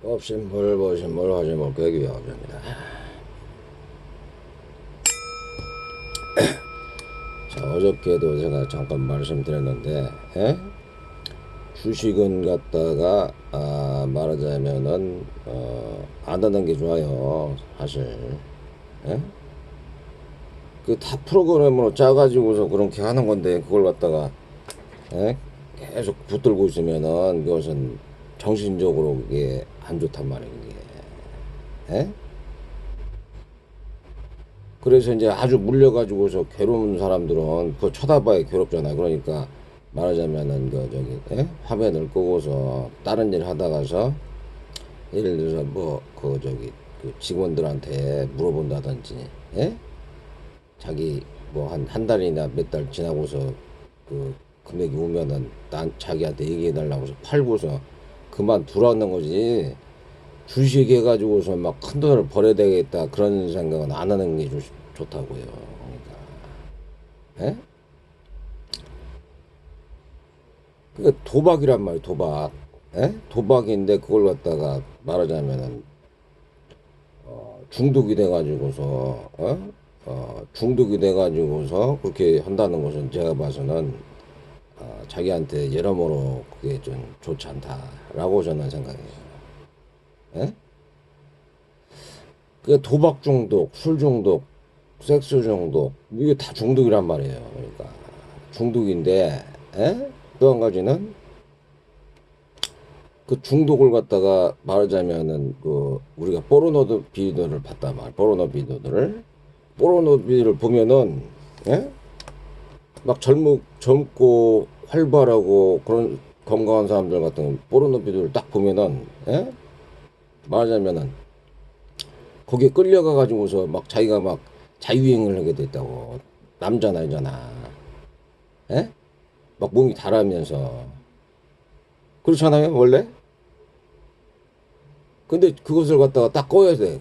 없이 뭘 보시 뭘 하지 뭘 계기 위함입니다. 자, 어저께도 제가 잠깐 말씀드렸는데, 주식은 갖다가 말하자면은 안 하는 게 좋아요, 사실. 예? 그 다 프로그램으로 짜가지고서 그렇게 하는 건데 그걸 갖다가 계속 붙들고 있으면은 그것은 정신적으로 그게 안 좋단 말이에요, 이게. 예? 그래서 이제 아주 물려가지고서 괴로운 사람들은 그거 쳐다봐야 괴롭잖아요. 그러니까 말하자면은 그 저기 화면을 끄고서 다른 일 하다가서 예를 들어서 뭐 그 저기 그 직원들한테 물어본다든지, 예? 자기 뭐 한 달이나 몇 달 지나고서 그 금액이 오면은 난 자기한테 얘기해 달라고 해서 팔고서 그만두라는 거지. 주식 해가지고서 막 큰 돈을 벌어야 되겠다 그런 생각은 안 하는 게 좋다고요. 그러니까, 예? 그게 도박이란 말이에요, 도박. 예? 도박인데 그걸 갖다가 말하자면은 중독이 돼가지고서 중독이 돼가지고서 그렇게 한다는 것은 제가 봐서는 자기한테 여러모로 그게 좀 좋지 않다라고 저는 생각해요. 예? 그 도박 중독, 술 중독, 섹스 중독, 이게 다 중독이란 말이에요. 그러니까 중독인데, 또 한 가지는 그 중독을 갖다가 말하자면은 그 우리가 포르노 비디오를 봤단 말이야. 포르노 비디오를 보면은, 예? 막 젊고 활발하고 그런 건강한 사람들 같은 포르노 비디오를 딱 보면은, 말하자면은 거기에 끌려가 가지고서 막 자기가 막 자유행을 하게 됐다고. 남자나 여자나, 예? 막 몸이 달하면서 그렇잖아요, 원래. 근데 그것을 갖다가 딱 꺼야 돼.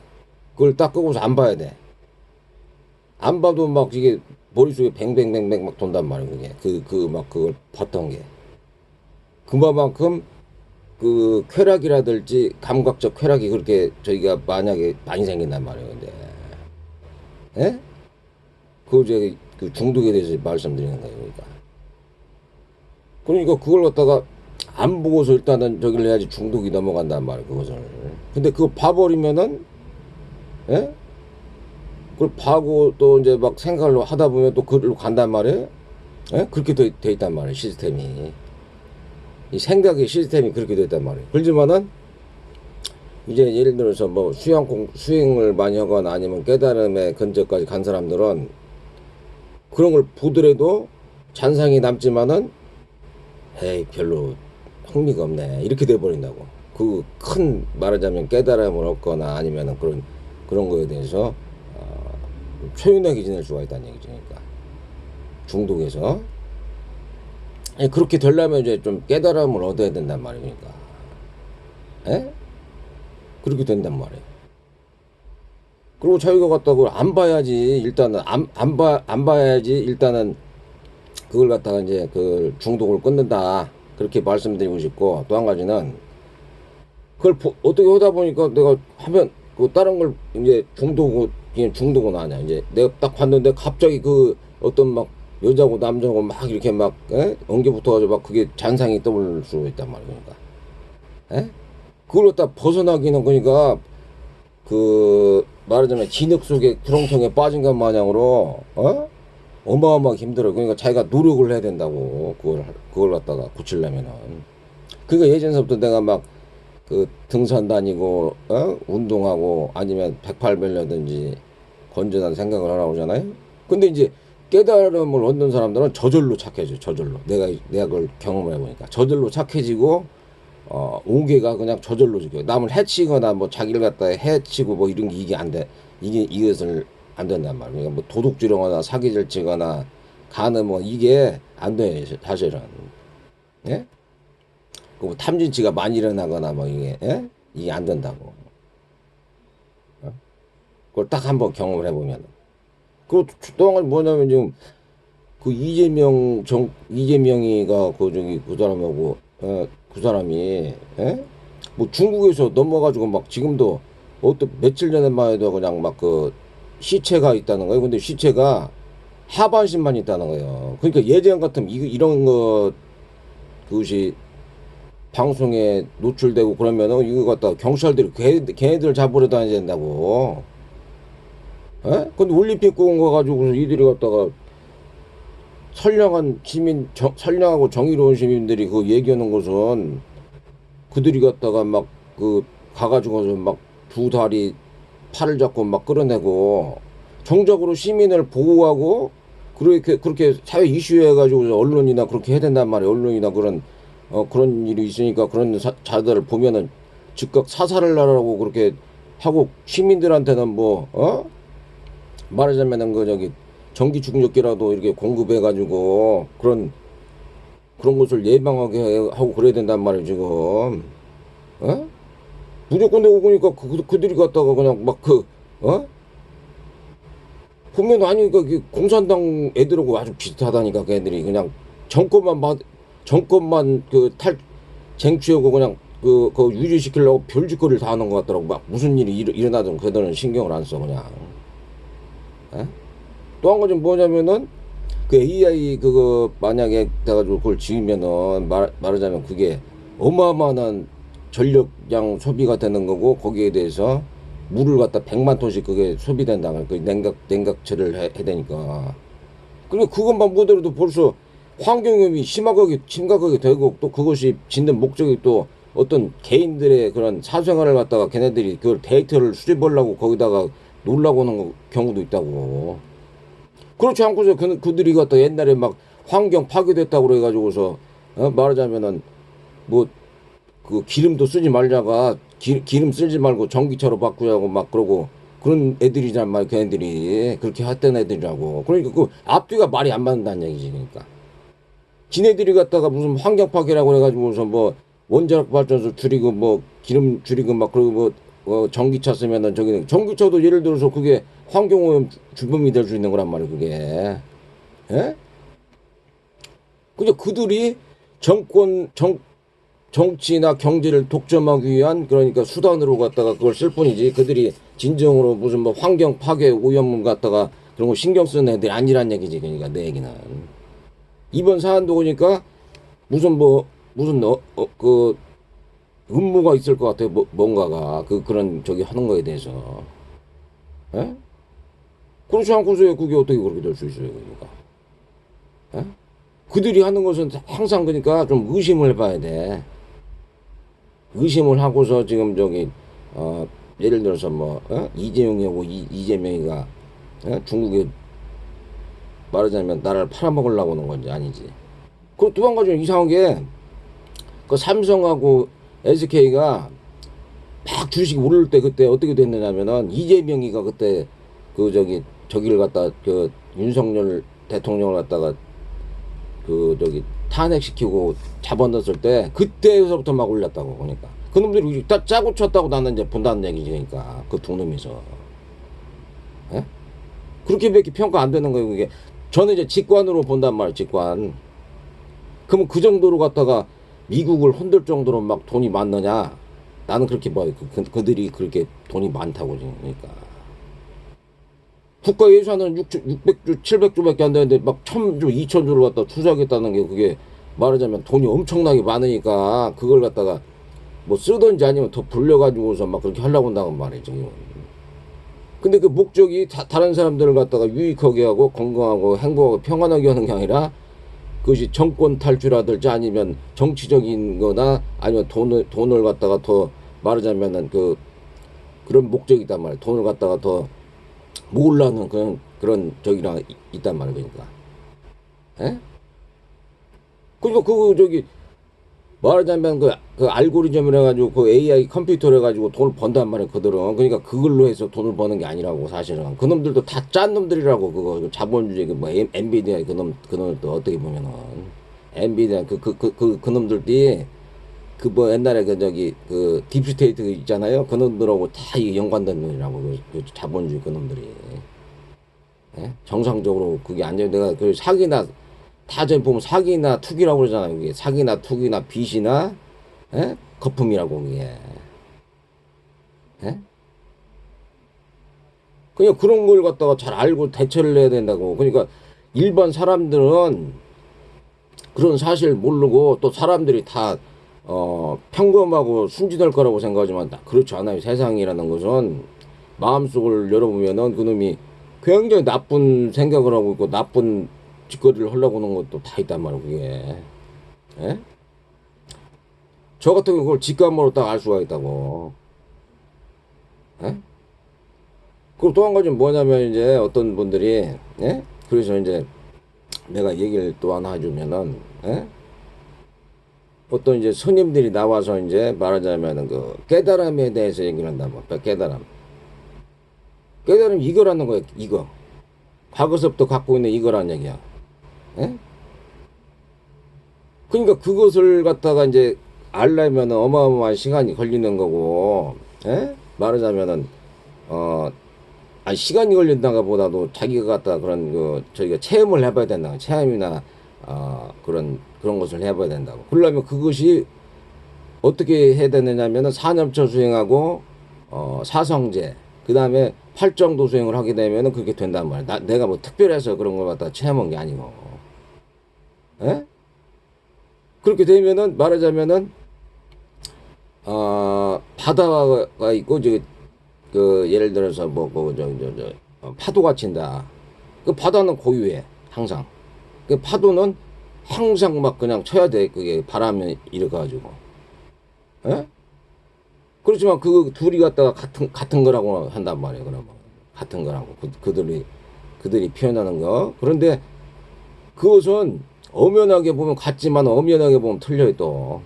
그걸 딱 끄고서 안 봐야 돼. 안 봐도 막 이게 머릿속에 뱅뱅뱅뱅 막 돈단 말이에요. 그게 그 막 그걸 봤던 게 그만큼 그 쾌락이라든지 감각적 쾌락이 그렇게 저희가 만약에 많이 생긴단 말이에요. 근데, 예? 그 저기 그 중독에 대해서 말씀드리는 거예요. 그러니까 그걸 갖다가 안 보고서 일단은 저기를 해야지 중독이 넘어간단 말이에요, 그것을. 근데 그거 봐버리면은, 예? 그걸 봐고 또 이제 막 생각을 하다 보면 또 그걸로 간단 말이에요. 예? 그렇게 돼 있단 말이에요, 시스템이. 이 생각의 시스템이 그렇게 돼 있단 말이에요. 그렇지만은 이제 예를 들어서 뭐 수행을 많이 하거나 아니면 깨달음의 근처까지 간 사람들은 그런 걸 보더라도 잔상이 남지만은 에이 별로 흥미가 없네 이렇게 돼버린다고. 그 큰 말하자면 깨달음을 얻거나 아니면 그런 거에 대해서 초연하게 지낼 수가 있다는 얘기죠. 그러니까 중독에서 그렇게 되려면 이제 좀 깨달음을 얻어야 된단 말이에요. 그러니까 에? 그렇게 된단 말이에요. 그리고 자기가 갖다가 안 봐야지 일단은 안 봐야지 일단은 그걸 갖다가 이제 그 중독을 끊는다 그렇게 말씀드리고 싶고, 또 한 가지는 그걸 어떻게 하다 보니까 내가 하면 그 다른 걸 이제 중독은 아니야. 이제 내가 딱 봤는데 갑자기 그 어떤 막 여자고 남자고 막 이렇게 막 엉겨 붙어가지고 막 그게 잔상이 떠올 수 있단 말이야. 그러니까 그걸 갖다 벗어나기는 그러니까 그 말하자면 진흙 속에 구렁텅이에 빠진 것 마냥으로 어마어마하게 힘들어. 그러니까 자기가 노력을 해야 된다고 그걸 갖다가 고치려면은. 그러니까 예전서부터 내가 막 그 등산 다니고 운동하고 아니면 108별이라든지 건전한 생각을 하라고 하잖아요. 근데 이제 깨달음을 얻는 사람들은 저절로 착해져. 저절로 내가 그걸 경험을 해보니까 저절로 착해지고 오개가 그냥 저절로 지켜. 남을 해치거나 뭐 자기를 갖다 해치고 뭐 이런 게 이게 안 돼. 이것을 안 된단 말이에요. 그러니까 뭐 도둑질하거나 사기질 치거나 가는 뭐 이게 안 돼. 사실은. 예? 그 탐진치가 많이 일어나거나 뭐 이게 이게 안 된다고. 그걸 딱 한번 경험을 해보면. 그리고 또한 뭐냐면 지금 그 이재명이가 그 저기 그 사람하고 그 사람이 뭐 중국에서 넘어가지고 막 지금도 어떤 며칠 전에만 해도 그냥 막 그 시체가 있다는 거예요. 근데 시체가 하반신만 있다는 거예요. 그러니까 예전 같으면 이런 거 그것이 방송에 노출되고 그러면은 이거 갖다 경찰들이 걔네들 잡으러 다녀야 된다고. 에? 근데 올림픽 공원 가가지고 이들이 갖다가 선량한 시민, 선량하고 정의로운 시민들이 그 얘기하는 것은 그들이 갖다가 막 그 가가지고서 막 두 다리 팔을 잡고 막 끌어내고 정적으로 시민을 보호하고 그렇게 사회 이슈 해가지고 언론이나 그렇게 해야 된단 말이에요. 언론이나 그런 일이 있으니까 그런 자들을 보면은 즉각 사살을 하라고 그렇게 하고 시민들한테는 말하자면은 그 저기 전기 충격기라도 이렇게 공급해가지고 그런 것을 예방하게 하고 그래야 된단 말이에요 지금. 어? 무조건 내고 보니까 그들이 갖다가 그냥 보면 아니 그 공산당 애들하고 아주 비슷하다니까 그 애들이 그냥 정권만 쟁취하고 그냥 그 유지시키려고 별짓거리를 다 하는 것 같더라고. 막 무슨 일이 일어나든 그들은 신경을 안 써 그냥. 또 한 가지 뭐냐면은 그 AI 그거 만약에 돼가지고 그걸 지으면은 말하자면 그게 어마어마한 전력량 소비가 되는 거고 거기에 대해서 물을 갖다 100만 톤씩 그게 소비된다. 그 냉각체를 해야 되니까. 그리고 그것만 보더라도 벌써 환경오염이 심각하게 되고 또 그것이 짓는 목적이 또 어떤 개인들의 그런 사생활을 갖다가 걔네들이 그 데이터를 수집하려고 거기다가 놀라고 하는 경우도 있다고. 그렇지 않고서 그들이 갖다 옛날에 막 환경 파괴됐다고 그래가지고서 말하자면은 뭐 그 기름도 쓰지 말자가 기름 쓰지 말고 전기차로 바꾸자고 막 그러고 그런 애들이란 말이야. 걔네들이 그렇게 했던 애들이라고. 그러니까 그 앞뒤가 말이 안 맞는다는 얘기지. 그러니까 지네들이 갖다가 무슨 환경 파괴라고 해가지고서 뭐 원자력 발전소 줄이고 뭐 기름 줄이고 막 그러고 뭐 전기차 쓰면은 저기 전기차도 예를 들어서 그게 환경오염 주범이 될 수 있는 거란 말이야 그게. 예? 근데 그들이 정치나 경제를 독점하기 위한 그러니까 수단으로 갖다가 그걸 쓸 뿐이지 그들이 진정으로 무슨 뭐 환경 파괴 오염 갖다가 그런 거 신경 쓰는 애들이 아니란 얘기지. 그러니까 내 얘기는 이번 사안도 보니까 무슨 그 음모가 있을 것 같아. 뭔가가 그런 저기 하는 거에 대해서. 에? 그렇지 않고서 그게 어떻게 그렇게 될 수 있어요. 그러니까 에? 그들이 하는 것은 항상 그러니까 좀 의심을 해봐야 돼. 의심을 하고서 지금 저기 예를 들어서 이재용이하고 이재명이가 중국에 말하자면 나라를 팔아먹으려고 하는 건지 아니지. 그 또 한 가지 이상하게 그 삼성하고 SK가 막 주식이 오를 때 그때 어떻게 됐느냐면은 이재명이가 그때 그 저기를 갖다 그 윤석열 대통령을 갖다가 그 저기 탄핵시키고 잡아넣었을 때 그때서부터 막 올렸다고. 그러니까 그놈들이 다 짜고 쳤다고 나는 이제 본다는 얘기지. 그러니까 그 두 놈이서 그렇게밖에 평가 안 되는 거예요. 그게 저는 이제 직관으로 본단 말이에요. 직관. 그러면 그 정도로 갖다가 미국을 흔들 정도로 막 돈이 많느냐? 나는 그렇게 봐요. 그들이 그렇게 돈이 많다고. 그러니까 국가 예산은 600조, 700조밖에 안 되는데 막 1000조, 2000조를 갖다 투자하겠다는 게 그게 말하자면 돈이 엄청나게 많으니까 그걸 갖다가 뭐 쓰든지 아니면 더 불려가지고서 막 그렇게 하려고 한다는 말이죠. 근데 그 목적이 다른 사람들을 갖다가 유익하게 하고 건강하고 행복하고 평안하게 하는 게 아니라 그것이 정권 탈출하든지 아니면 정치적인 거나 아니면 돈을 갖다가 더 말하자면은 그런 목적이단 말이에요. 돈을 갖다가 더 모으려는 그런 저기랑 있단 말이에요. 그러니까. 에? 그러니까 말하자면 그 알고리즘을 해가지고 그 AI 컴퓨터를 해가지고 돈을 번단 말이에요. 그들은. 그러니까 그걸로 해서 돈을 버는 게 아니라고 사실은. 그놈들도 다 짠 놈들이라고. 그거 자본주의 엔비디아 그놈들도 어떻게 보면은 엔비디아 그놈들이 옛날에 그 딥스테이트 있잖아요. 그놈들하고 다 이게 연관된 놈이라고. 그 자본주의 그놈들이. 예? 정상적으로 그게 아니에요. 내가 그 사기나 다 전 보면 사기나 투기라고 그러잖아요. 이게 사기나 투기나 빚이나 거품이라고 그게. 예? 그냥 그런 걸 갖다가 잘 알고 대처를 해야 된다고. 그러니까 일반 사람들은 그런 사실 모르고 또 사람들이 다 평범하고 순진할 거라고 생각하지만 그렇지 않아요. 세상이라는 것은 마음속을 열어보면은 그놈이 굉장히 나쁜 생각을 하고 있고 나쁜 짓거리를 하려고 하는 것도 다 있단 말이에요. 그게. 예? 저 같은 경우 그걸 직감으로 딱 알 수가 있다고. 예? 그리고 또 한 가지는 뭐냐면 이제 어떤 분들이 예? 그래서 이제 내가 얘기를 또 하나 해주면은 예? 어떤 이제 스님들이 나와서 이제 말하자면은 그 깨달음에 대해서 얘기를 한다면 깨달음 이거라는 거예요. 이거 과거서부터 갖고 있는 이거라는 얘기야. 예? 그러니까 그것을 갖다가 이제 알려면은 어마어마한 시간이 걸리는 거고 예? 말하자면은 아니 시간이 걸린다가 보다도 자기가 갖다 그런 저희가 체험을 해봐야 된다. 체험이나 그런 것을 해봐야 된다고. 그러려면 그것이 어떻게 해야 되느냐면은 사념처 수행하고 사성제 그 다음에 팔정도 수행을 하게 되면은 그렇게 된단 말이야. 내가 뭐 특별해서 그런 걸 갖다 체험한 게 아니고. 에? 그렇게 되면은 말하자면은 바다가 있고 그 예를 들어서 파도가 친다. 그 바다는 고유해 항상. 그 파도는 항상 막 그냥 쳐야 돼. 그게 바람이 일어가지고. 에? 그렇지만 그 둘이 갖다가 같은 거라고 한단 말이에요. 그러면 같은 거라고 그들이 표현하는 거. 그런데 그것은 엄연하게 보면 같지만 엄연하게 보면 틀려요 또.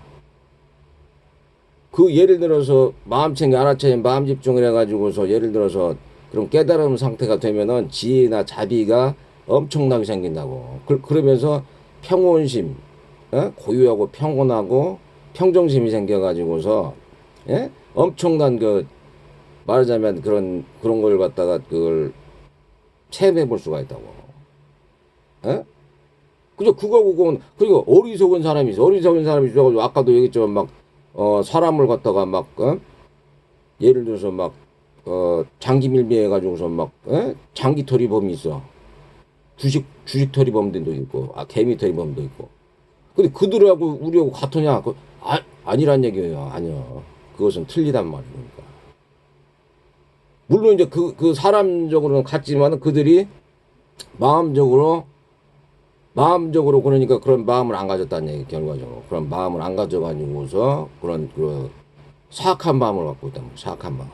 그 예를 들어서 마음챙기 알아채 마음 집중을 해가지고서 예를 들어서 그럼 깨달음 상태가 되면은 지혜나 자비가 엄청나게 생긴다고. 그러면서 평온심, 고유하고 평온하고 평정심이 생겨가지고서 예? 엄청난 말하자면 그런 걸 갖다가 그걸 체험해 볼 수가 있다고. 예? 그죠? 그리고 어리석은 사람이 있어가지고 아까도 얘기했지만 사람을 갖다가 예를 들어서 장기밀매해가지고서 장기털이 범이 있어. 주식털이 범도 있고, 개미털이 범도 있고. 근데 그들하고 우리하고 같으냐? 아니란 얘기예요. 아니요. 그것은 틀리단 말이니까. 물론 이제 그 사람적으로는 같지만 그들이 마음적으로 그러니까 그런 마음을 안 가졌다는 얘기, 결과적으로. 그런 마음을 안 가져가지고서 그런 사악한 마음을 갖고 있단 말이야. 사악한 마음.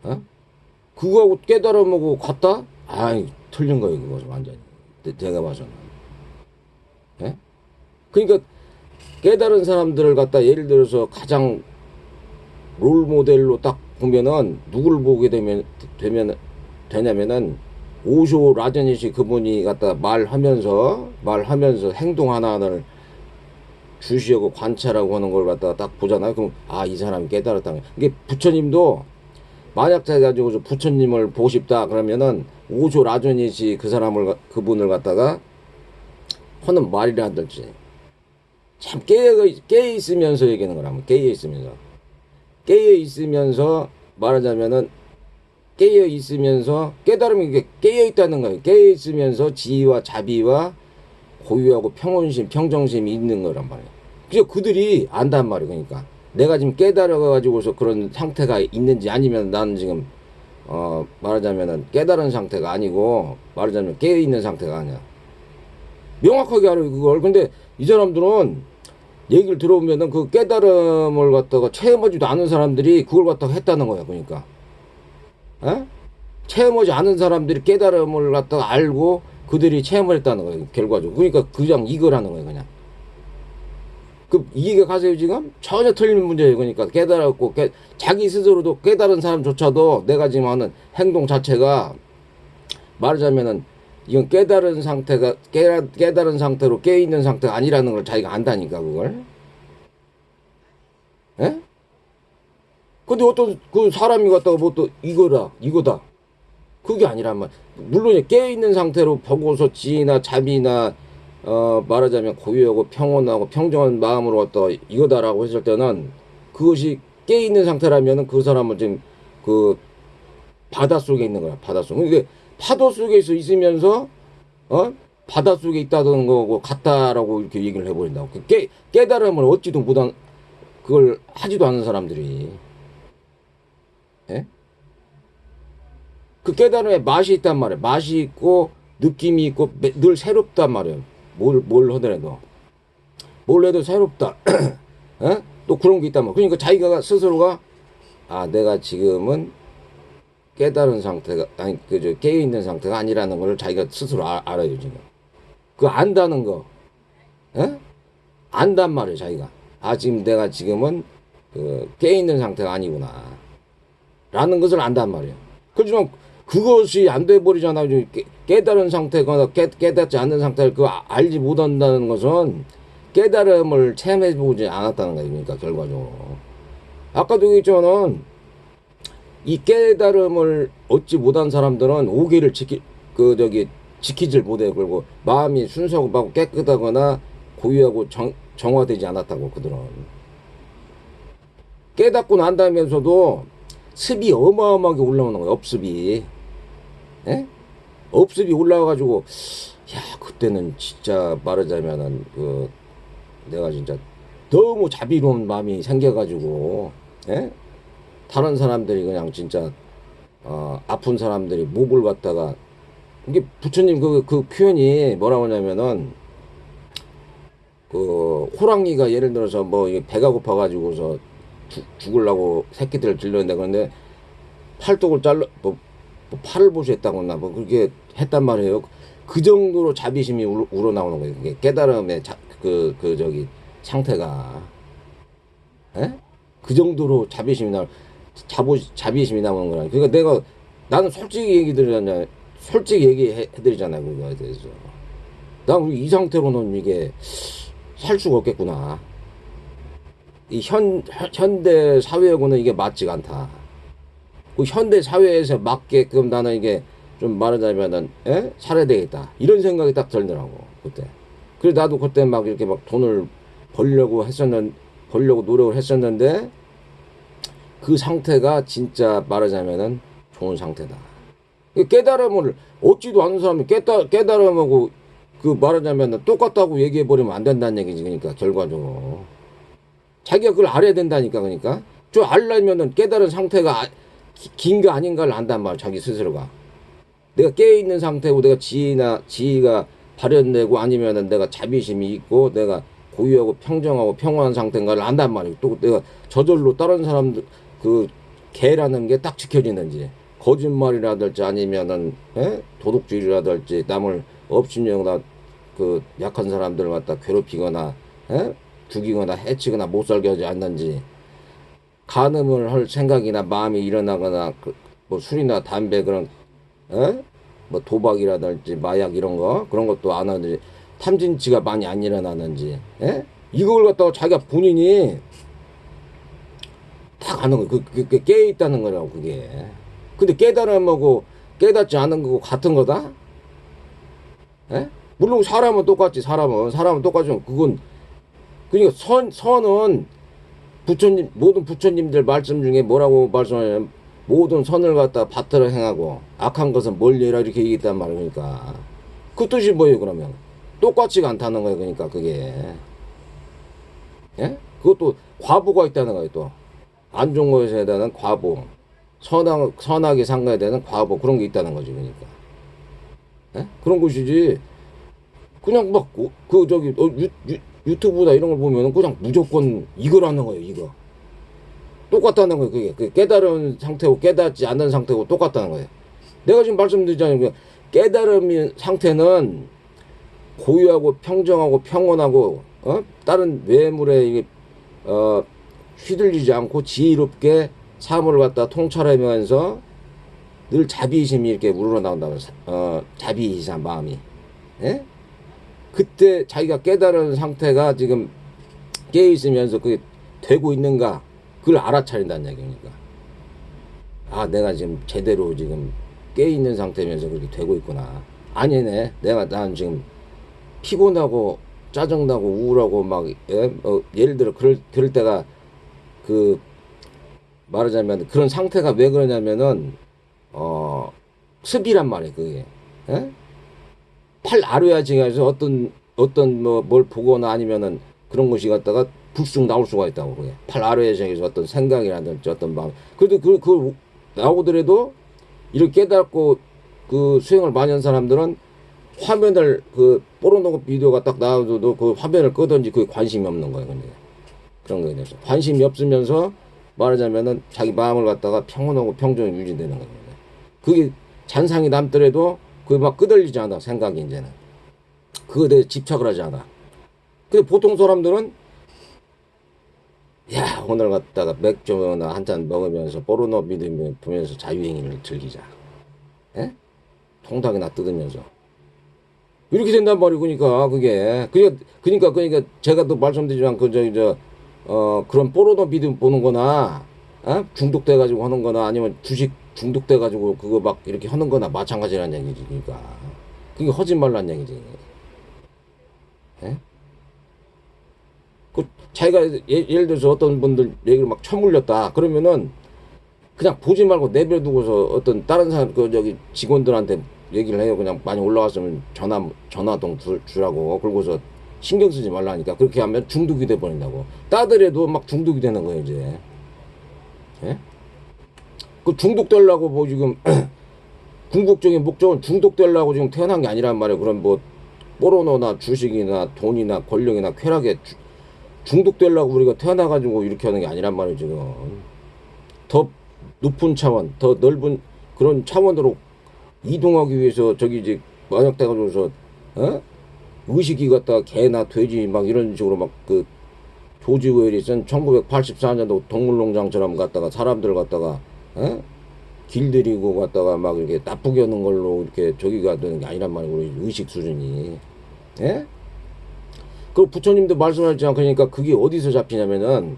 어? 그거하고 깨달음하고 같다? 아이, 틀린 거예요, 그것은 완전히. 제가 봐서는. 예? 그러니까 깨달은 사람들을 갖다 예를 들어서 가장 롤 모델로 딱 보면은 누구를 보게 되냐면은 오쇼 라저니시 그분이 갖다 말하면서 행동 하나하나를 주시하고 관찰하고 하는 걸 갖다가 딱 보잖아요. 그럼 이 사람이 깨달았다. 이게 부처님도 만약 해가지고 부처님을 보고 싶다 그러면은 오쇼 라저니시 그분을 갖다가 하는 말이라 한들지 참 깨어 있으면서 얘기하는 거라면 깨어 있으면서 말하자면은 깨어 있으면서 깨달음이 이게 깨어 있다는 거예요. 깨어 있으면서 지혜와 자비와 고유하고 평온심, 평정심이 있는 거란 말이에요. 그래서 그들이 안단 말이에요. 그러니까 내가 지금 깨달아가지고서 그런 상태가 있는지 아니면 나는 지금 말하자면은 깨달은 상태가 아니고 말하자면 깨어 있는 상태가 아니야. 명확하게 알아요 그걸. 근데 이 사람들은 얘기를 들어보면은 그 깨달음을 갖다가 체험하지도 않은 사람들이 그걸 갖다가 했다는 거야. 그러니까. 에? 체험하지 않은 사람들이 깨달음을 갖다가 알고 그들이 체험을 했다는 거예요. 결과적으로. 그러니까 그냥 이거라는 거예요. 그냥. 이해가 가세요 지금? 전혀 틀린 문제예요. 그러니까 깨달았고 자기 스스로도 깨달은 사람조차도 내가 지금 하는 행동 자체가 말하자면은 이건 깨달은 상태로 깨어있는 상태가 아니라는 걸 자기가 안다니까 그걸. 에? 근데 어떤 그 사람이 갖다가 또 이거다 그게 아니란 말. 물론 깨어있는 상태로 보고서 지혜나 자비나 말하자면 고유하고 평온하고 평정한 마음으로 갖다 이거다라고 했을 때는 그것이 깨 있는 상태라면은 그 사람은 지금 그 바다 속에 있는 거야. 바다 속. 근데 파도 속에서 있으면서 바다 속에 있다는 거고 같다라고 이렇게 얘기를 해버린다고. 깨달음을 얻지도 못한 그걸 하지도 않는 사람들이, 예? 그 깨달음에 맛이 있단 말이야. 맛이 있고 느낌이 있고 늘 새롭단 말이야. 뭘 하더라도 뭘 해도 새롭다. 예? 또 그런 게 있단 말이야. 그러니까 자기가 스스로가 내가 지금은 깨달은 상태가 아니 그저 깨어 있는 상태가 아니라는 걸 자기가 스스로 알아요 지금. 그 안다는 거, 예? 안단 말이에요 자기가. 지금 내가 지금은 그 깨어 있는 상태가 아니구나 라는 것을 안단 말이에요. 그렇지만 그것이 안 돼 버리잖아요. 깨달은 상태거나 깨닫지 않는 상태를 그 알지 못한다는 것은 깨달음을 체험해 보지 않았다는 거예요. 그러니까 결과적으로 아까도 얘기했지만은 이 깨달음을 얻지 못한 사람들은 오계를 지키질 못해요. 그리고 마음이 순수하고 깨끗하거나 고유하고 정화되지 않았다고 그들은. 깨닫고 난다면서도 습이 어마어마하게 올라오는 거예요. 업습이. 예? 업습이 올라와가지고 그때는 진짜 말하자면은 내가 진짜 너무 자비로운 마음이 생겨가지고, 예? 다른 사람들이 그냥 진짜 아픈 사람들이 목을 갖다가 이게 부처님 그 표현이 뭐라고 하냐면은 그 호랑이가 예를 들어서 뭐 배가 고파가지고서 죽으려고 새끼들을 질렀는데 그런데 팔뚝을 뭐 팔을 보수했다거나 뭐 그렇게 했단 말이에요. 그 정도로 자비심이 우러나오는 거예요. 그게 깨달음의 상태가, 예? 그 정도로 자비심이 나오는 거라. 그러니까 나는 솔직히 얘기해드리잖아요. 그거에 대해서. 난 이 상태로는 이게 살 수가 없겠구나. 이 현대 사회하고는 이게 맞지가 않다. 그 현대 사회에서 맞게끔 나는 이게 좀 말하자면은, 살아야 되겠다. 이런 생각이 딱 들더라고, 그때. 그래서 나도 그때 막 이렇게 막 돈을 벌려고 노력을 했었는데, 그 상태가 진짜 말하자면은 좋은 상태다. 깨달음을 얻지도 않는 사람이 깨달음하고 그 말하자면은 똑같다고 얘기해버리면 안 된다는 얘기지. 그러니까 결과적으로. 자기가 그걸 알아야 된다니까. 그러니까. 알려면은 깨달은 상태가 긴 거 아닌가를 안단 말이야. 자기 스스로가. 내가 깨어있는 상태고 내가 지위가 발현되고 아니면은 내가 자비심이 있고 내가 고유하고 평정하고 평온한 상태인가를 안단 말이야. 또 내가 저절로 다른 사람들 그 개라는 게 딱 지켜지는지 거짓말이라든지 아니면은 도둑질이라든지 남을 업신여거나 그 약한 사람들을 갖다 괴롭히거나 죽이거나 해치거나 못 살게 하지 않는지 간음을 할 생각이나 마음이 일어나거나 뭐 술이나 담배 그런 뭐 도박이라든지 마약 이런 거 그런 것도 안 하는지 탐진치가 많이 안 일어나는지 이걸 갖다가 자기가 본인이 다 아는 거 깨어 있다는 거라고 그게. 근데 깨달음하고 깨닫지 않은 거고 같은 거다? 물론 사람은 똑같지. 사람은 똑같지만 그건 그러니까 선은 모든 부처님들 말씀 중에 뭐라고 말씀하냐면 모든 선을 갖다 받들어 행하고 악한 것은 멀리해라 이렇게 얘기했단 말이에요. 그러니까 그 뜻이 뭐예요? 그러면 똑같지가 않다는 거예요. 그러니까 그게 그것도 과보가 있다는 거예요. 또 안 좋은 것에 대한 과보, 선하게 산 거에 대한 과보 그런 게 있다는 거지. 그러니까 그런 것이지. 그냥 막 유튜브나 이런 걸 보면 그냥 무조건 이거라는 거예요. 이거 똑같다는 거예요. 그게 깨달은 상태고 깨닫지 않는 상태고 똑같다는 거예요. 내가 지금 말씀드리잖아요. 깨달음 상태는 고유하고 평정하고 평온하고 다른 외물에 이게 휘둘리지 않고 지혜롭게 사물을 갖다 통찰하면서 늘 자비심이 이렇게 우러나온다면 자비이산 마음이 그때 자기가 깨달은 상태가 지금 깨어있으면서 그게 되고 있는가 그걸 알아차린다는 얘기니까. 내가 지금 제대로 지금 깨어있는 상태면서 그렇게 되고 있구나. 아니네. 난 지금 피곤하고 짜증나고 우울하고 막 예를 들어 그럴 때가 그 말하자면 그런 상태가 왜 그러냐면은 습이란 말이에요 그게. 예? 팔 아래아층에서 어떤 뭐 뭘 보거나 아니면은 그런 것이 갖다가 불쑥 나올 수가 있다고 그게. 팔 아래아층에서 어떤 생각이라든지 어떤 마음. 그래도 그 나오더라도 이렇게 깨닫고 그 수행을 많이 한 사람들은 화면을 그 포르노 비디오가 딱 나와도 그 화면을 끄든지 그게 관심이 없는 거예요. 근데 그런 거에 대해서 관심이 없으면서 말하자면은 자기 마음을 갖다가 평온하고 평정이 유지되는 겁니다. 그게 잔상이 남더라도 그게 막 끄들리지 않아 생각이 이제는 그거에 대해 집착을 하지 않아. 근데 보통 사람들은 야 오늘 갖다가 맥주나 한 잔 먹으면서 포르노 비디오 보면서 자유행위를 즐기자. 예? 통닭이나 뜯으면서 이렇게 된단 말이고 그러니까 제가 또 말씀드리지만 그런 포르노 비디오 보는 거나 중독돼 가지고 하는 거나 아니면 주식 중독돼 가지고 그거 막 이렇게 하는 거나 마찬가지라는 얘기지. 그러니까 그게 하지 말라는 얘기지. 예? 그 자기가 예를 들어서 어떤 분들 얘기를 막 처물렸다 그러면은 그냥 보지 말고 내버려두고서 어떤 다른 사람 직원들한테 얘기를 해요. 그냥 많이 올라왔으면 전화동 주라고. 그러고서 신경 쓰지 말라니까. 그렇게 하면 중독이 돼 버린다고. 따더라도 막 중독이 되는 거예요 이제. 예? 그 중독되려고 뭐 지금 궁극적인 목적은 중독되려고 지금 태어난 게 아니란 말이에요. 그럼 뭐 포르노나 주식이나 돈이나 권력이나 쾌락에 중독되려고 우리가 태어나가지고 이렇게 하는 게 아니란 말이에요 지금. 더 높은 차원, 더 넓은 그런 차원으로 이동하기 위해서 저기 이제 만약 돼가지고서 의식이 갖다가 개나 돼지 막 이런 식으로 막 그 조지 웰리슨 1984년도 동물농장처럼 갖다가 사람들 갖다가 길들이고 갖다가 막 이렇게 나쁘게 하는 걸로 이렇게 저기가 되는 게 아니란 말이에요. 우리 의식 수준이. 예? 그 부처님도 말씀하셨잖아요. 그러니까 그게 어디서 잡히냐면은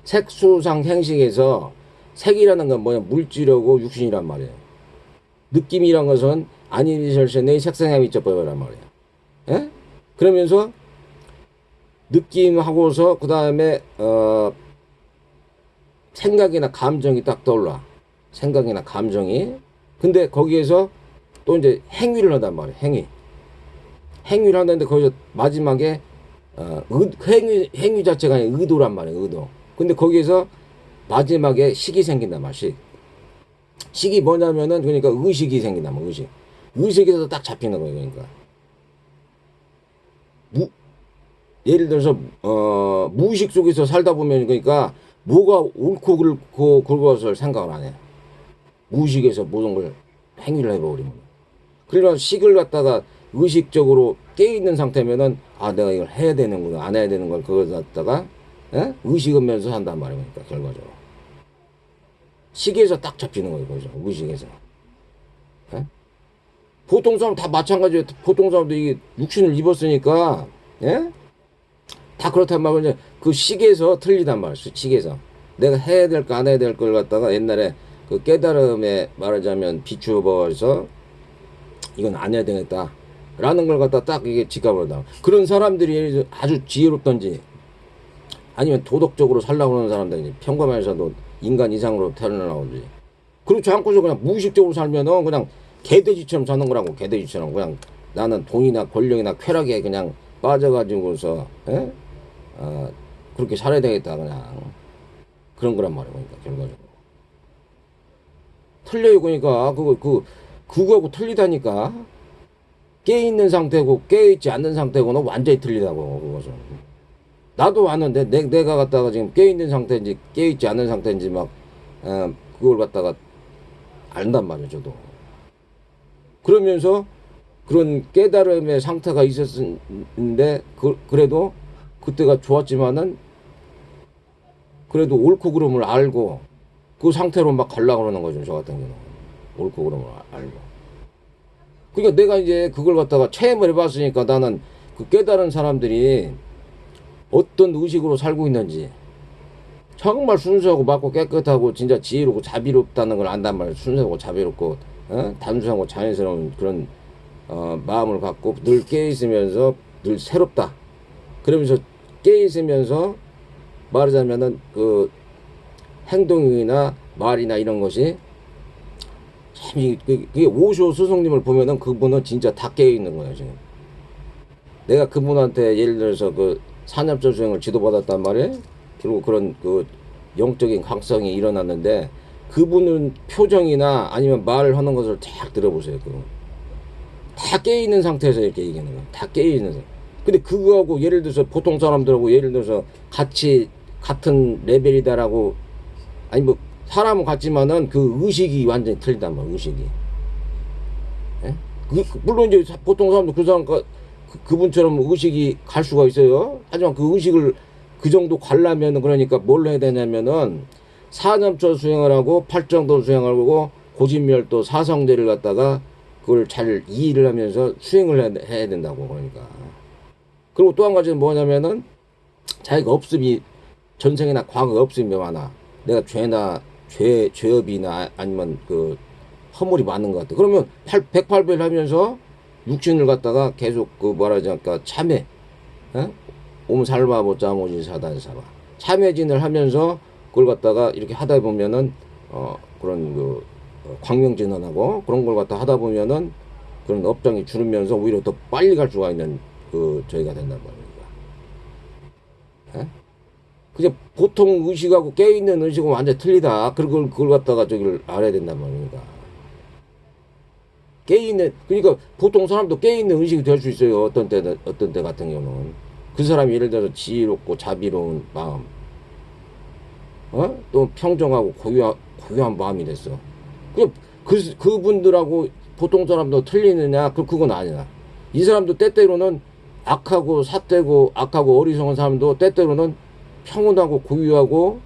색수상 행식에서 색이라는 건 뭐냐 물질하고 육신이란 말이에요. 느낌이란 것은 아니니셜션의 색상함이 있어버리란 말이에요. 예? 그러면서 느낌하고서 그 다음에 생각이나 감정이 딱 떠올라. 생각이나 감정이. 근데 거기에서 또 이제 행위를 한단 말이에요. 행위를 한다는데 거기서 마지막에 행위 자체가 아니라 의도란 말이에요. 의도. 근데 거기에서 마지막에 식이 생긴단 말이에요. 식이 뭐냐면은 그러니까 의식이 생긴단 말이에요. 의식에서 딱 잡히는 거예요. 그러니까 예를 들어서 무의식 속에서 살다 보면 그러니까 뭐가 옳고 그르고 그것을 생각을 안 해. 무의식에서 모든 걸 행위를 해버리면. 그러나 식을 갖다가 의식적으로 깨있는 상태면은 내가 이걸 해야 되는구나 안 해야 되는 걸 그걸 갖다가 의식하면서 산단 말이에요. 그러니까 결과적으로 식에서 딱 잡히는 거예요. 거기서 의식에서. 보통 사람 다 마찬가지예요. 보통 사람도 이게 육신을 입었으니까 다 그렇단 말이에요. 그 식에서 틀리단 말이에요. 식에서 내가 해야 될 거 안 해야 될 걸 갖다가 옛날에 그 깨달음에 말하자면 비추어버려서 이건 안 해야 되겠다 라는 걸 갖다 딱 이게 직감을 다. 그런 사람들이 아주 지혜롭던지 아니면 도덕적으로 살라고 하는 사람들이 평범해서도 인간 이상으로 태어나오지. 그렇지 않고서 그냥 무의식적으로 살면은 그냥 개돼지처럼 사는 거라고. 개돼지처럼 그냥 나는 돈이나 권력이나 쾌락에 그냥 빠져가지고서 그렇게 살아야 되겠다 그냥 그런 거란 말이야. 그러니까 결과적으로 틀려요. 그러니까 그거하고 틀리다니까. 깨있는 상태고 깨있지 않는 상태고는 완전히 틀리다고. 그것은 나도 아는데 내가 갖다가 지금 깨있는 상태인지 깨있지 않는 상태인지 막 그걸 갖다가 안단 말이에요. 저도 그러면서 그런 깨달음의 상태가 있었는데 그래도 그때가 좋았지만은 그래도 옳고 그름을 알고 그 상태로 막 가려고 그러는 거죠. 저 같은 경우는 옳고 그름을 알고. 그러니까 내가 이제 그걸 갖다가 체험을 해봤으니까 나는 그 깨달은 사람들이 어떤 의식으로 살고 있는지 정말 순수하고 맑고 깨끗하고 진짜 지혜롭고 자비롭다는 걸 안단 말이에요. 순수하고 자비롭고 단순하고 자연스러운 그런 마음을 갖고 늘 깨있으면서 늘 새롭다. 그러면서 깨 있으면서 말하자면은 그 행동이나 말이나 이런 것이 참 그게 오쇼 스승님을 보면은 그분은 진짜 다 깨어 있는 거예요 지금. 내가 그분한테 예를 들어서 그 산업적 수행을 지도받았단 말이에요. 그리고 그런 그 영적인 각성이 일어났는데 그분은 표정이나 아니면 말을 하는 것을 쫙 들어보세요. 다 깨어있는 상태에서 이렇게 얘기하는 거예요. 다 깨어있는 상태. 근데 그거하고 예를 들어서 보통 사람들하고 예를 들어서 같이 같은 레벨이다라고 아니 뭐 사람은 같지만은 그 의식이 완전히 틀리단 말이에요. 의식이. 예? 물론 이제 보통 사람도 그 사람 그분처럼 의식이 갈 수가 있어요. 하지만 그 의식을 그 정도 가려면 그러니까 뭘 해야 되냐면은 사점처 수행을 하고 팔정도 수행을 하고 고진멸도 사성제를 갖다가 그걸 잘 이해를 하면서 수행을 해야 된다고. 그러니까 그리고 또 한 가지는 뭐냐면은 자기가 업습이 전생이나 과거 업습이 많아. 내가 죄업이나 아니면 그 허물이 많은 것 같아. 그러면 108배를 하면서 육신을 갖다가 계속 그 뭐라지 않까 참회, 어? 옴살바 보자 모지 사단사바 참회진을 하면서 그걸 갖다가 이렇게 하다 보면은 그런 그 광명진언하고 그런 걸 갖다 하다 보면은 그런 업장이 줄으면서 오히려 더 빨리 갈 수가 있는 그 저희가 된단 말입니다. 그냥 보통 의식하고 깨어있는 의식은 완전 틀리다. 그걸 갖다가 저기를 알아야 된단 말입니다. 깨어있는, 그러니까 보통 사람도 깨어있는 의식이 될 수 있어요. 어떤 때 같은 경우는. 그 사람이 예를 들어서 지혜롭고 자비로운 마음, 또 평정하고 고요한 마음이 됐어. 그분들하고 보통 사람도 틀리느냐? 그건 아니야. 이 사람도 때때로는 악하고 삿되고 악하고 어리석은 사람도 때때로는 평온하고 고유하고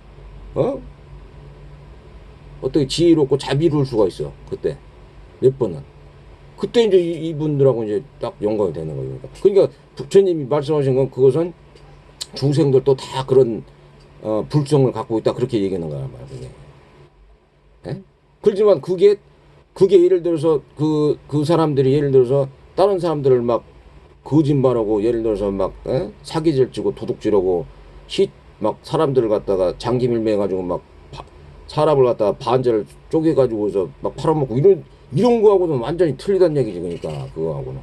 어떻게 지혜롭고 자비로울 수가 있어. 그때 몇 번은 그때 이제 이분들하고 이제 딱 연관이 되는 거예요. 그러니까 부처님이 말씀하신 건 그것은 중생들도 다 그런 불성을 갖고 있다 그렇게 얘기하는 거란 말이에요. 예? 그렇지만 그게 예를 들어서 그 사람들이 예를 들어서 다른 사람들을 막 거짓말하고 예를 들어서 막 사기질 치고 도둑질하고 막 사람들을 갖다가 장기밀매 해가지고 막 사람을 갖다가 반절 쪼개가지고서 막 팔아먹고 이런 거하고는 완전히 틀리다는 얘기지. 그러니까 그거하고는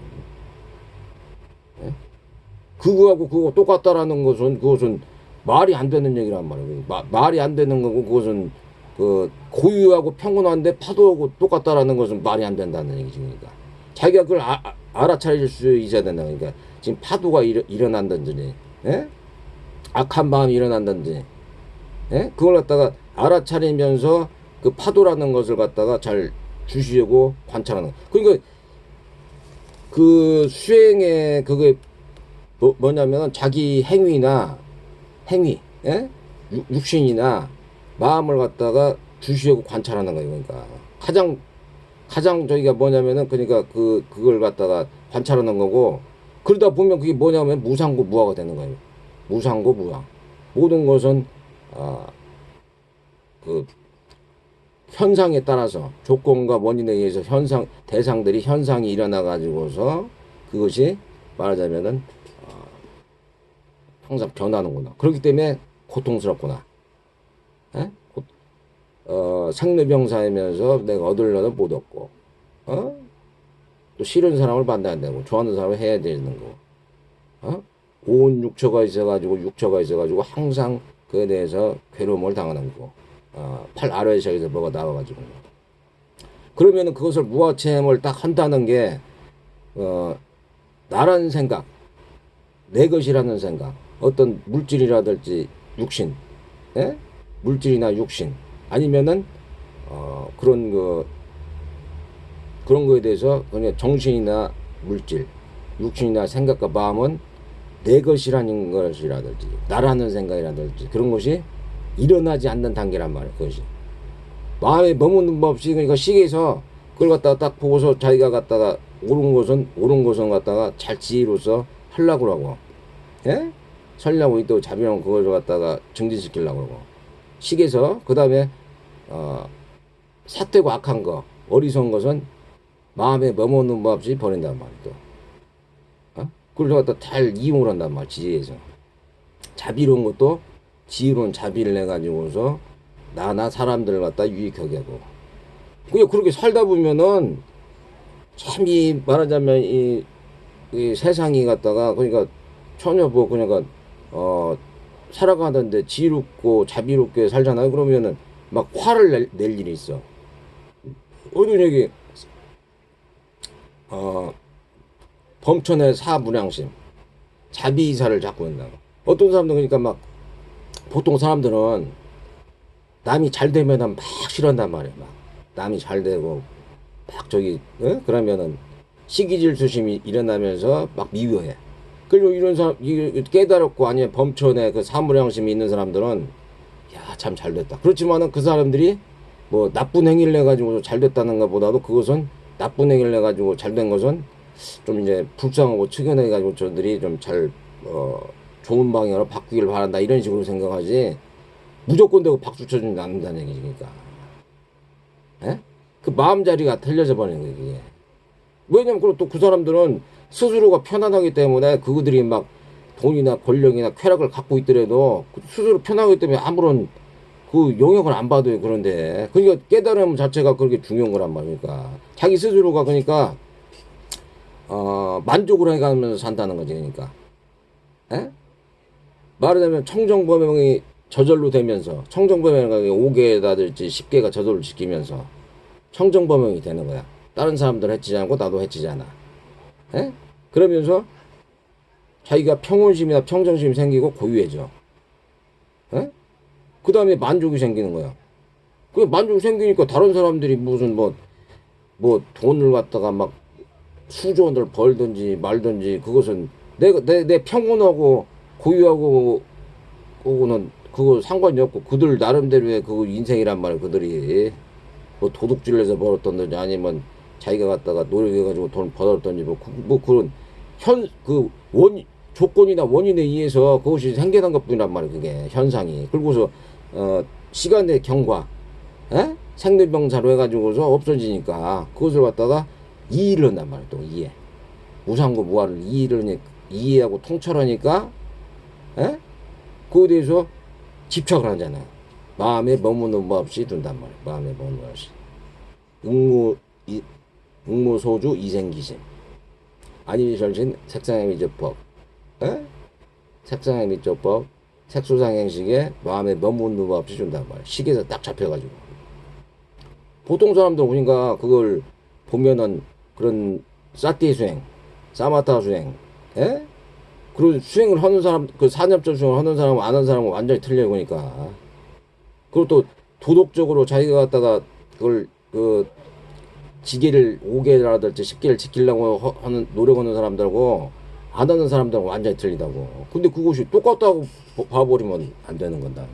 그거하고 그거 똑같다라는 것은 그것은 말이 안 되는 얘기란 말이에요. 말이 안 되는 거고 그것은 그 고유하고 평온한데 파도하고 똑같다라는 것은 말이 안 된다는 얘기지. 그러니까 자기가 그걸 알아차릴 수 있어야 된다. 그러니까 지금 파도가 일어난다든지 악한 마음이 일어난다든지 그걸 갖다가 알아차리면서 그 파도라는 것을 갖다가 잘 주시고 관찰하는 거. 그러니까 그 수행에 그게 뭐냐면 자기 행위 육신이나 마음을 갖다가 주시고 관찰하는 거예요. 그러니까 가장 저기가 뭐냐면은 그러니까 그걸 갖다가 관찰하는 거고 그러다 보면 그게 뭐냐면 무상고 무화가 되는 거예요. 무상고 무화. 모든 것은 그 현상에 따라서 조건과 원인에 의해서 대상들이 현상이 일어나 가지고서 그것이 말하자면은 항상 변하는구나. 그렇기 때문에 고통스럽구나. 생로병사이면서 내가 얻으려는 못 얻고, 또 싫은 사람을 만나야 되고, 좋아하는 사람을 해야 되는 거, 온 육처가 있어가지고 항상 그에 대해서 괴로움을 당하는 거, 팔 아래에서 뭐가 나와가지고. 그러면은 그것을 무아체험을 딱 한다는 게, 나라는 생각, 내 것이라는 생각, 어떤 물질이라든지 육신, 물질이나 육신, 아니면은 그런 거에 대해서 그냥 정신이나 물질, 육신이나 생각과 마음은 내 것이라는 것이라든지 나라는 생각이라든지 그런 것이 일어나지 않는 단계란 말이에요. 그것이 마음에 머무는 법 없이 그러니까 시계에서 그걸 갖다가 딱 보고서 자기가 갖다가 옳은 것은 갖다가 잘 지혜로서 하려고 하고, 설려고 또 자비랑 그걸 갖다가 증진시키려고 하고 시계에서 그 다음에 사태고 악한 거 어리석은 것은 마음에 머무는 법 없이 버린단 말이에요. 그걸 갖다 잘 이용을 한단 말이야, 지혜에서. 자비로운 것도 지혜로운 자비를 내가지고서 나나 사람들을 갖다 유익하게 하고. 그냥 그렇게 살다 보면은 참 이 말하자면 이 세상이 갖다가 그러니까 전혀 뭐 그러니까 살아가는데 지혜롭고 자비롭게 살잖아요. 그러면은 막 화를 낼 일이 있어. 어떤 얘기 범천의 사무량심 자비이사를 자꾸 한다고. 어떤 사람들은 그러니까 막 보통 사람들은 남이 잘 되면 막 싫어한단 말이야. 막 남이 잘 되고 막 저기 그러면은 시기질투심이 일어나면서 막 미워해. 그리고 이런 사람 깨달았고 아니면 범천에 그 사무량심이 있는 사람들은 야 참 잘됐다. 그렇지만은 그 사람들이 뭐 나쁜 행위를 해가지고 잘됐다는 것보다도 그것은 나쁜 행위를 해가지고 잘된 것은 좀 이제 불쌍하고 측연해가지고 저들이 좀 잘 좋은 방향으로 바꾸기를 바란다 이런 식으로 생각하지 무조건 되고 박수 쳐주지 않는다는 얘기지. 그러니까 그 마음자리가 틀려져 버리는 거예요. 이게. 왜냐면 또 그 사람들은 스스로가 편안하기 때문에 그들이 막 돈이나 권력이나 쾌락을 갖고 있더라도 스스로 편하기 때문에 아무런 그 영역을 안 받아요. 그런데 그러니까 깨달음 자체가 그렇게 중요한 거란 말이니까 자기 스스로가 그러니까 만족을 해가면서 산다는 거지. 그러니까 말하자면 청정범용이 저절로 되면서 청정범용이 5개다든지 10개가 저절로 지키면서 청정범용이 되는 거야. 다른 사람들 해치지 않고 나도 해치지 않아. 그러면서 자기가 평온심이나 평정심이 생기고 고유해져. 그 다음에 만족이 생기는 거야. 그 만족이 생기니까 다른 사람들이 무슨 뭐 돈을 갖다가 막 수조원을 벌든지 말든지 그것은 내 평온하고 고유하고 그거는 그거 상관이 없고 그들 나름대로의 그 인생이란 말이야. 그들이 뭐 도둑질을 해서 벌었던지 아니면 자기가 갖다가 노력해가지고 돈 벌었던지 뭐 그런 조건이나 원인에 의해서 그것이 생겨난 것뿐이란 말이야. 그게 현상이. 그리고서 시간의 경과 생리병사로 해가지고서 없어지니까 그것을 갖다가 이해를 한단 말이야. 또 이해 무상고 무아를 이해하고 통찰하니까 그거에 대해서 집착을 하잖아. 마음에 머무는 법 없이 둔단 말이야. 마음에 머무는 법 없이 응무소주 이생기심 아니절신 색상의 미조법 색상의 미조법 색소상행식에 마음에 머무는 법 없이 준단 말이야. 식에서 딱 잡혀가지고 보통 사람들 그러니까 그걸 보면은 그런 사띠 수행 사마타 수행 그리고 수행을 하는 사람 그 산업적 수행을 하는 사람은 안 하는 사람은 완전히 틀려요. 그러니까 그리고 또 도덕적으로 자기가 갖다가 그걸 그 지게를 5개라든지 10개를 지키려고 하는 노력하는 사람들하고 안 하는 사람들은 완전히 틀리다고. 근데 그것이 똑같다고 봐버리면 안 되는 건다.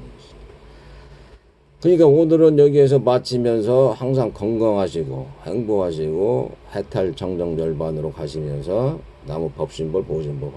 그러니까 오늘은 여기에서 마치면서 항상 건강하시고 행복하시고 해탈 정정절반으로 가시면서 나무 법신볼 보신볼